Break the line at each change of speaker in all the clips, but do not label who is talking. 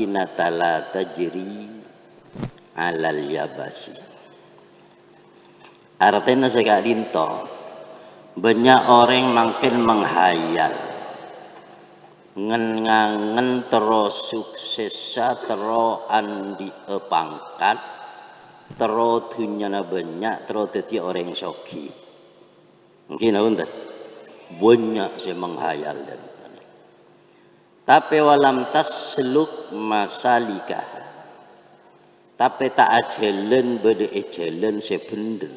safinata la tajri alal yabasi. Artinya sekali itu banyak orang makin menghayal ngen terus sukses terus andi pangkat terus dunyana banyak terus jadi orang soki mungkin apa banyak saya menghayal dan tapi walam tasluk masalikah tapi tak jalan beda jalan sebendel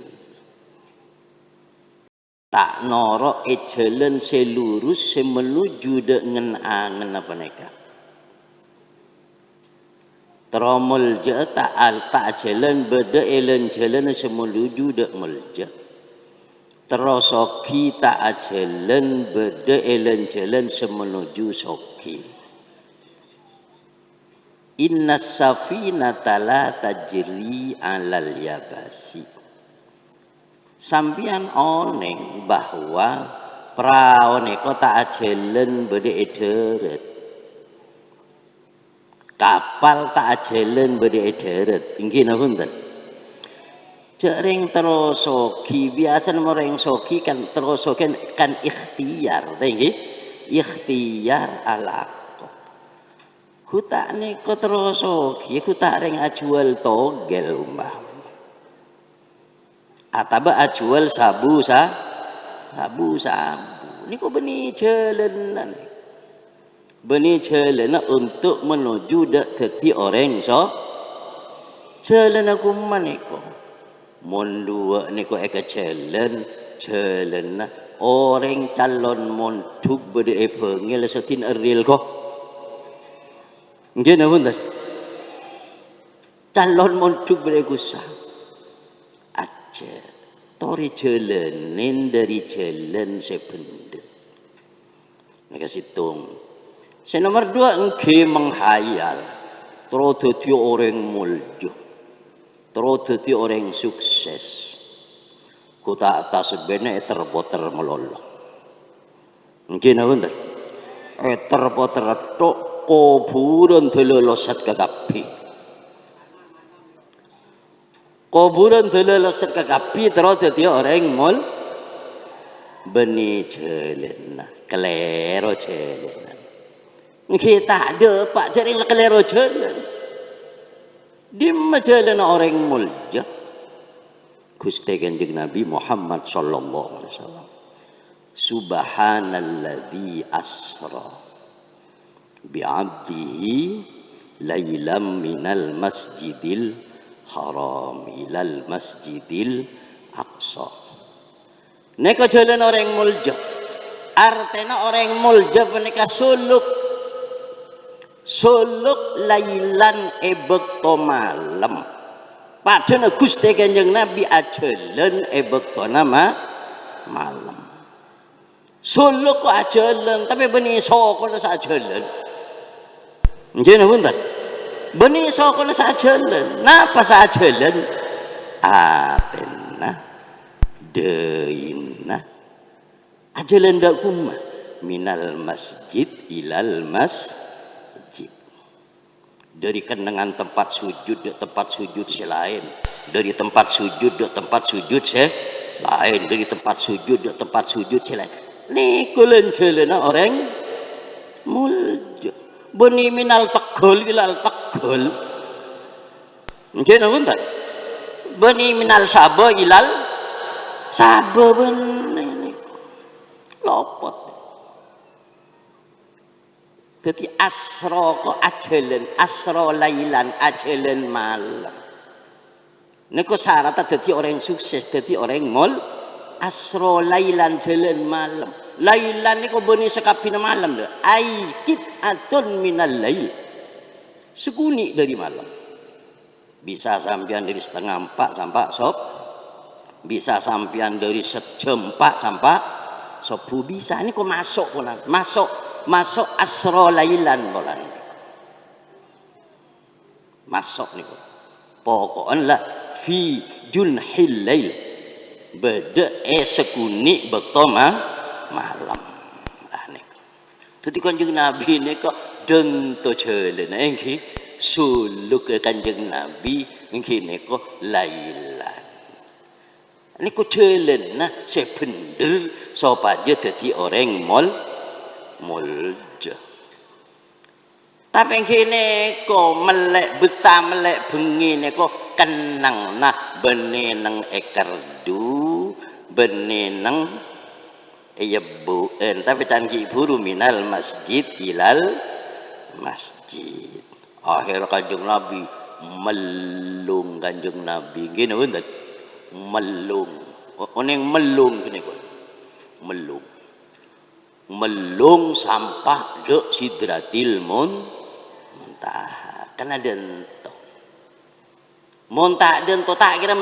tak norok jalan selurus menuju dengan angen apa mereka teromol je tak jalan beda jalan semenuju dek melja terosoki tak jalan beda jalan semenuju soki inna safinata la tajri alal yabasi. Sampian oneng bahwa perahu neko tak jalan beda ederet kapal tak jalan beda ederet mungkin apa Jering terus soki biasa orang soki kan terus soki kan ikhtiar tinggi ikhtiar ala kutak neko terus soki kutak ring ajual togel umpah atau ajual sabu ini kok benih jalan untuk menuju dak dadi orang so jalan aku maneko mondua niko eka jalan orang calon monduk bede pengel setin eril kok nggih napa calon monduk bede kusah tori jalanin dari jalan sebendel mereka situng nomor 2 engke menghayal terus jadi orang muljo terus jadi orang sukses kota atas sebenarnya terpoter melolong mungkin apa terpoter tok kuburan telolosat kekapi kuburan telolosat kekapi terus jadi orang mul benih jalan kelero jalan kita ada pak jaring kelero jalan di jalan orang mulja Gusti Kanjeng Nabi Muhammad sallallahu alaihi wasallam subhanalladzi asra bi'abdihi lailam minal masjidil haram ilal masjidil aqsa neka jalan orang mulja artinya orang mulja menika suluk lailan ebekto malam padahal Gusti Kanjeng Nabi ajalan ebekto nama malam suluk kok ajalan tapi benih soko sa ajalan nggih napa benih soko sa ajalan napa sa ajalan atena deina ajalan dak kumah minal masjid ilal masjid dari kenangan tempat sujud ke tempat sujud selain dari tempat sujud ke tempat sujud selain dari tempat sujud ke tempat sujud selain niku jalan orang muljo beni minal tegol ilal tegol nggih napa beni minal sabo ilal sabo beni niku lopot jadi asro kok ajalan asro lailan ajalan malam niku syarat dadi orang sukses dadi orang mul asro lailan jalan malam lailan niku benih sekapina malam lho aikit atun minal lail sekuni dari malam bisa sampean dari setengah 4 sampai sop bisa sampean dari sejam 4 sampai subuh bisa niku masuk polan masuk asro lailan polan masuk niku pokoknya lah fi junhil lail beda sekuni bekto malam lah niku dadi Kanjeng Nabi niku dento jalan nggih suluk ke Kanjeng Nabi ngene kok lailan niku jalan nah saya bener sapa aja dadi orang mulja tapi ngene kok melek beta melek bengi niku kenang nah beneneng ekardu beneneng yebuen tapi canggih buru minal masjid ilal masjid akhir Kanjeng Nabi melung Kanjeng Nabi gini bener melung oneng melung gini kok melung sampah dek sidratil muntaha karena dento muntah dento tak kira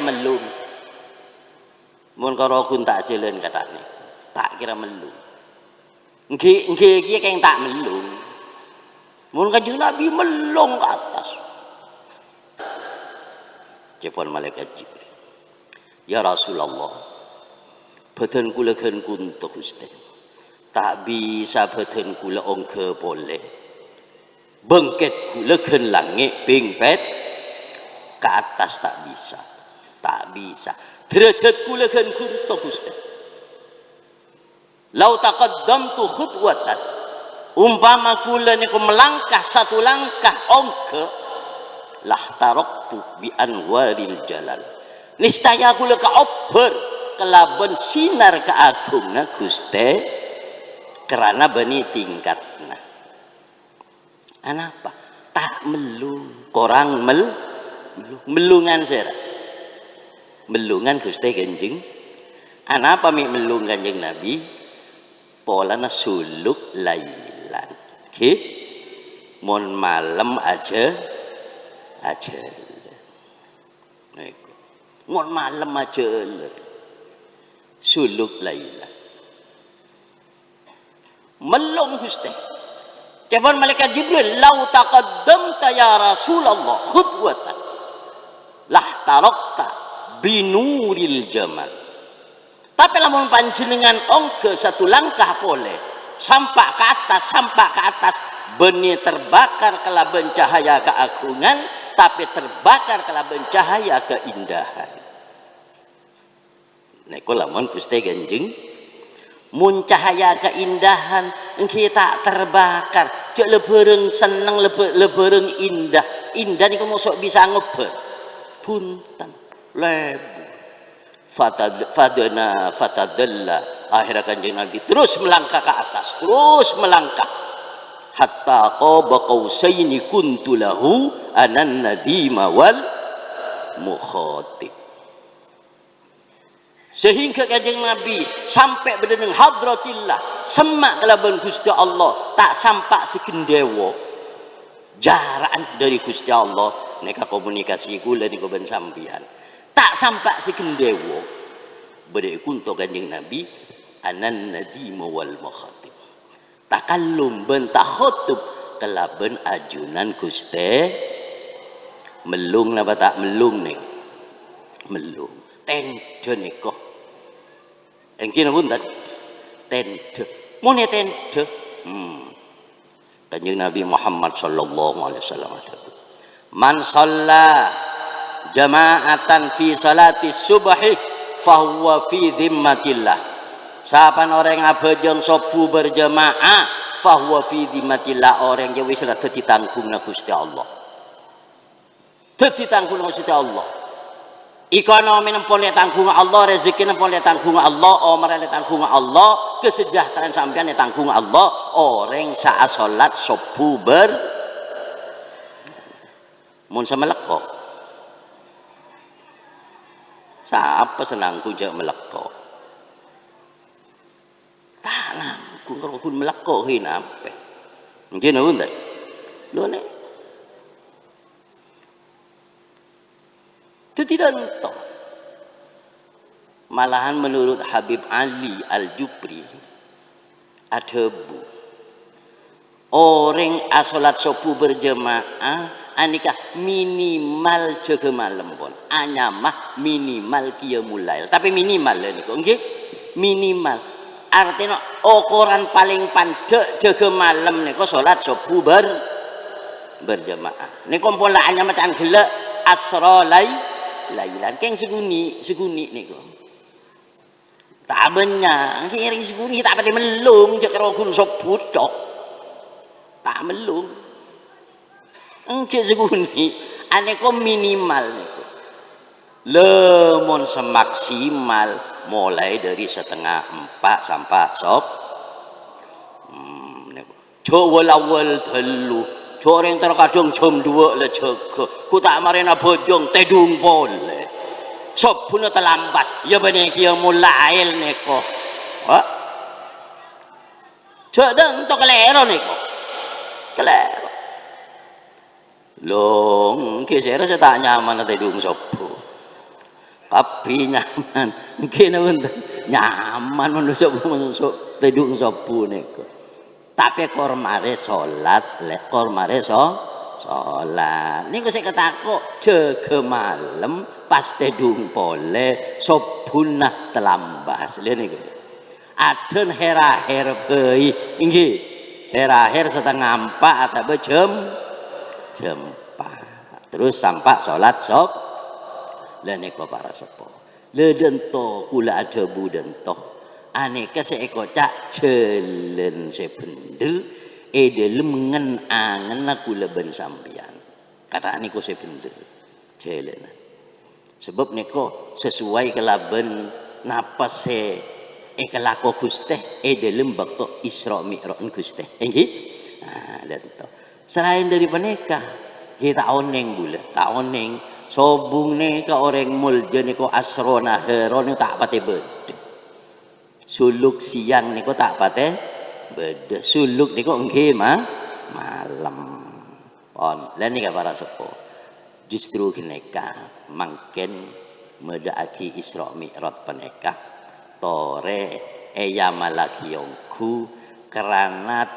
melung mun karo kun tak jalan katane tak kira melung nggih iki keng tak melung mun Kanjeng Nabi melung ke atas cepon malaikat Jibril ya Rasulullah badan kula gen kuntuk Gusti tak bisa badan kula ongke boleh bengket kula gen langit pingpet ke atas tak bisa derajat kula kan kuntuk Gusti lau taqaddamtu khutwatan umpama kula niku melangkah satu langkah ongke lah taraktu bi anwaril jalal niscaya kula ka ober kelaban sinar keagungna Gusti karena bani tingkatna anapa tak melung korang melungan sera melungan Gusti Kanjeng anapa mi melung Kanjeng Nabi polana suluk lailan nggih mon malam aja mon malam aja suluk lailan melung Gusti Cepon malaikat Jibril lau taqaddamta ya Rasulullah khutwatan lah tarakta binuril jamal tapi lamun panjenengan ongke satu langkah boleh sampai ke atas benih terbakar kelaban cahaya keagungan tapi terbakar kelaban cahaya keindahan niku lamun Gusti Kanjeng mun cahaya keindahan kita terbakar cek lebereng seneng lebereng indah niku mosok bisa ngeber punten lebu fatadalla akhirnya Kanjeng Nabi terus melangkah ke atas terus melangkah hatta qaba qausaini kuntu lahu anan nadima wal mukhatib sehingga Kanjeng Nabi sampai berdeneng hadratillah semak kelaban Gusti Allah tak sampak sekendewo jarak dari Gusti Allah neka komunikasi kula niku ben sampeyan tak sampak sekendewo bade kunto Kanjeng Nabi anan nadima wal mukhatib takallum ben takhutub kelaban ajunan Gusti melung napa tak melung nih melung tenda niko engkina punten tenda mune tenda Kanjeng Nabi Muhammad sallallahu alaihi wasallam man shalla jama'atan fi salati subhi fahuwa fi dhimmatillah sapan orang ngabejeng sobu berjamaah fahuwa fi dhimmatillah orang yang wis dadi tanggungna Gusti Allah dadi tanggungna Gusti Allah ekonomi nempol tanggung Allah rezeki nempol tanggung Allah omar tanggung Allah kesejahteraan sampean tanggung Allah orang saat salat subuh mun semeleko siapa senangku jak meleko tanah ku meleko hinape nggih nonton lho nek itu tidak entah. Malahan menurut Habib Ali Al-Jupri ada bu orang asolat subuh berjemaah anikah minimal jaga malam pun anyamah minimal kia mulai tapi minimal ini kok nggih minimal artinya ukuran paling pandek jaga malam nih kok salat subuh berjamaah. Ini kumpulaannya macam gelek asra lailan keng seguni niku. Tak benya, kiri seguni tak pati melung cek rogun sobut tok. Tak melung. Engke seguni aneko minimal niku. Lemon semaksimal mulai dari 3:30 sampai sop. Jawa lawal telu joreng terkadang jam 2 le jaga ku tak marena bojong tedung pole sobune telambas ya bene iki mulail neko ha jadang to kelero neko kelero long ki sira tak nyaman tedung sopo tapi nyaman kene wonten nyaman menusuk tedung sopo neko tapi kormare sholat lek kormare sholat niku sik ketakok jaga malam pas tedung pole sobunah telambas lha niku aden heraher bayi nggih heraher 3:30 atau jam 4 terus sampai sholat lha niku para sepuh le dento kula ada budento aneka seeko cak jelen sebendel dalam ngen-angen aku leben sampian kata niku sebendel jelen sebab niku sesuai kelaben napa se kelako Gusti dalam bakto Isra Mi'raj Gusti nggih nah dento selain dari menika kita oneng gula tak oneng sobung neka orang mulja niku asrona heron tak pati beda suluk siang niku tak pate beda suluk niku nggih malam pon lan nika para sepuh justru keneka mangken medhaaki Isra Mi'raj paneka tore yamalakiyongku karena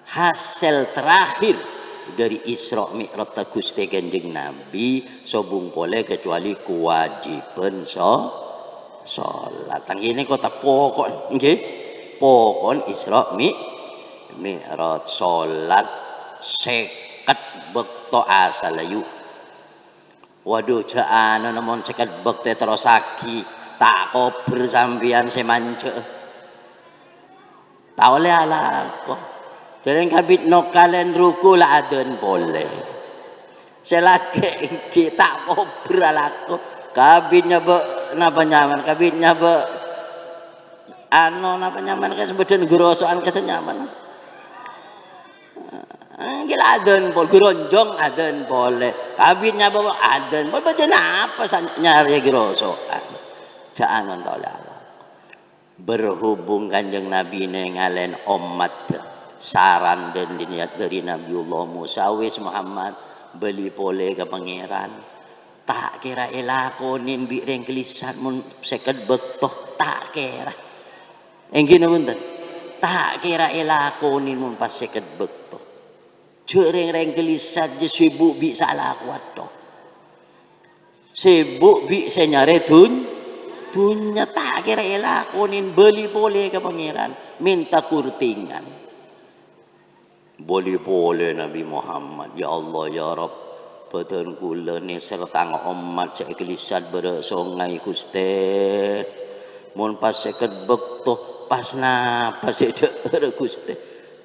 hasil terakhir dari Isra Mi'raj Gusti Kanjeng Nabi sobung pole kecuali kewajiban sholat ini kota pokok nggih pokok Isra Mi'raj sholat seket bekto asalayu waduh jaan namun seket bekto terosaki tak kober sampian semance tak oleh ala kok dereng kabit no kalen ruku la aden boleh selagi kita kober ala kok kabitnya be napa nyaman kabitnya be ano napa nyaman ke sebedan gerosoan kesenyaman gila aden pol geronjong aden boleh kabitnya be aden boleh baca apa nyari gerosoan jangan tolak berhubung Kanjeng Nabi ngalen umat saran dan diniat dari Nabiullah Musa wis Muhammad beli pole ke pangeran tak kira elakonin bireng kelisan mun seket bektoh tak kira enggih punten tak kira elakonin mun pas seket bektoh jereng-reng kelisan je sibuk bi salah kuat toh sibuk bi senyare dunya tak kira elakonin beli boleh ke pangeran minta kurtingan boleh Nabi Muhammad ya Allah ya Rabb Badan kula ni serta umat sekelisat bersongai Gusti mun pas seket bekto pas napa sedek Gusti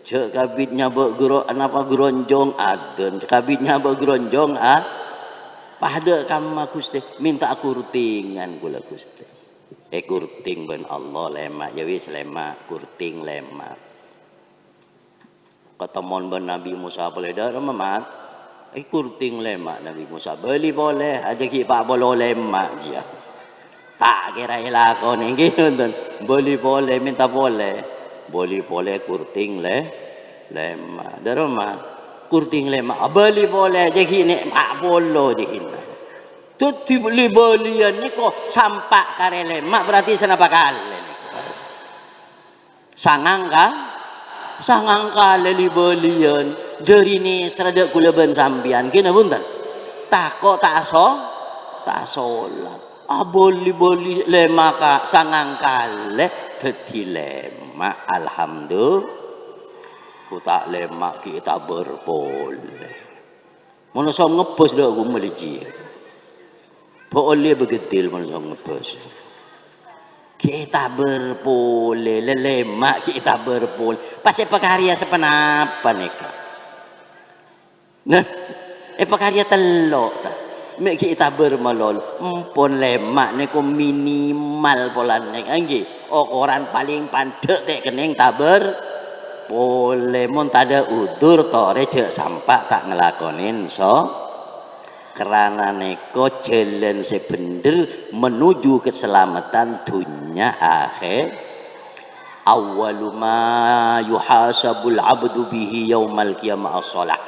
je kabitnya begero napa geronjong aden kabitnya begeronjong pada kama Gusti minta kurtingan kula Gusti kurting ben Allah lemak ya wis lemak kurting lemak ketemuan ben Nabi Musa peledar memat kurting lemak Nabi Musa beli boleh aja ki pak bolo lemak dia tak kira lakon nggih nonton beli boleh minta boleh kurting lemak daroma kurting lemak beli boleh aja ki nek pak bolo dihina tut dibeli belian niko sampak kare lemak berarti senapa kali niko sangang kali libelian dari ini serada kula ben sampian kena punten takok tak sholat boli lemak sangang kali dadi lemak alhamdulillah ku tak lemak kita berboleh Mana som ngebos dak aku meliji. Boleh begedil mana som ngebos. Kita berpole lelemak kita berpole. Pasti pekarya sepenapa neka. Nah, pekarya telok ta. Mek kita bermalol, empon lemak neko minimal polan nek angge. Ukuran paling pandek tek kening taber boleh mon tada udur to rejek sampak tak ngelakonin so karena neko jalan sebener menuju keselamatan dunia akhir. Awwalu ma yuhasabul abdu bihi yaumal qiyamah as-shalah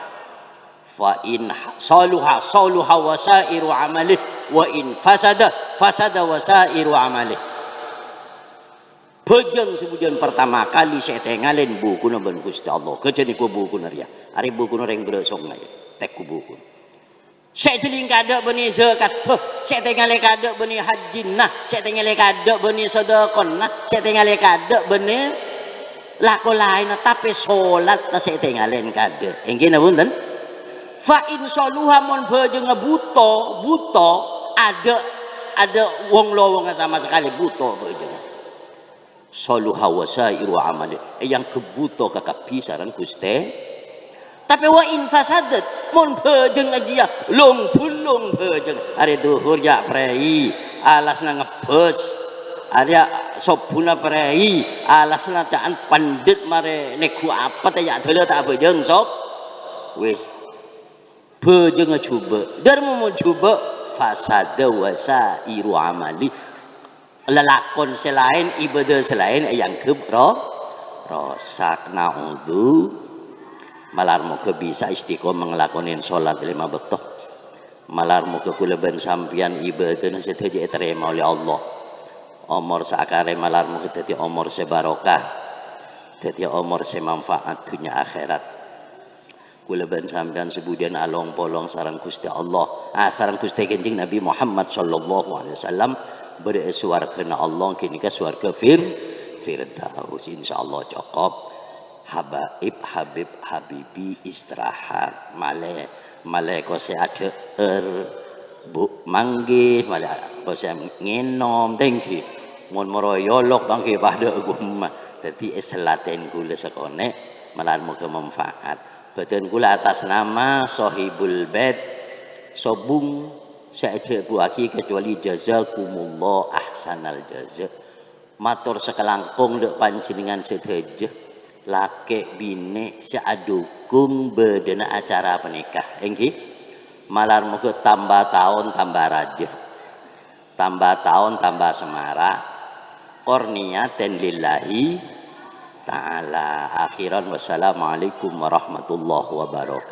fa in saluha saluha wasairu amalih wa in fasada fasada wasairu amalih. Bejeng sebujan pertama kali saya tengalin buku na ben Gusti Allah kejeni ku buku naria ari buku na reng beresong na tek ku buku saya jeling kada beni zakat saya tengalin kada beni haji nah saya tengalin kada beni sedekah nah saya tengalin kada beni lako lain tapi salat saya tengalin kada engke punten fa in saluha mon bejeng buto ada wong lowong sama sekali buto bejeng saluha wasairu amali yang kebuto kakak pisaran Guste tapi wa in fasadat mon bejeng aja long pulung bejeng hari duhur ya prei alasna ngebes ada sobuna prei alasna caan pandit mare neku apa ya dheule tak bejeng sob wis bejeng coba dar mau coba fasada wasairu amali lelakon selain ibadah selain yang rosak naudhu malar muka bisa istiqomah ngelakonin sholat 5 waktu malar muka kuleban sampian ibadah setuju terima oleh Allah umur sakare malar muka dadi umur sebarokah dadi umur semanfaat dunia akhirat kuleban sampian sebudian along polong sarang Gusti Allah sarang Gusti Kanjeng Nabi Muhammad sallallahu alaihi wasallam bersuara kena Allah kini ke suarga firdaus insyaallah cukup habib habibi istirahat male ko se ada bu manggih male ko se ngenom tengki mon moroyolok tangki pada gumma dadi islaten kula sekone malan muga manfaat badan kula atas nama sahibul bait sobung saya buaki kecuali jazakumullah ahsanal jaza matur sekelangkung dek panjenengan sedejeh laki bini seadukung bedena acara penikah engki malar muga tambah tahun tambah raja tambah tahun tambah semara korniaten lillahi ta'ala akhiran wassalamualaikum warahmatullahi wabarakatuh.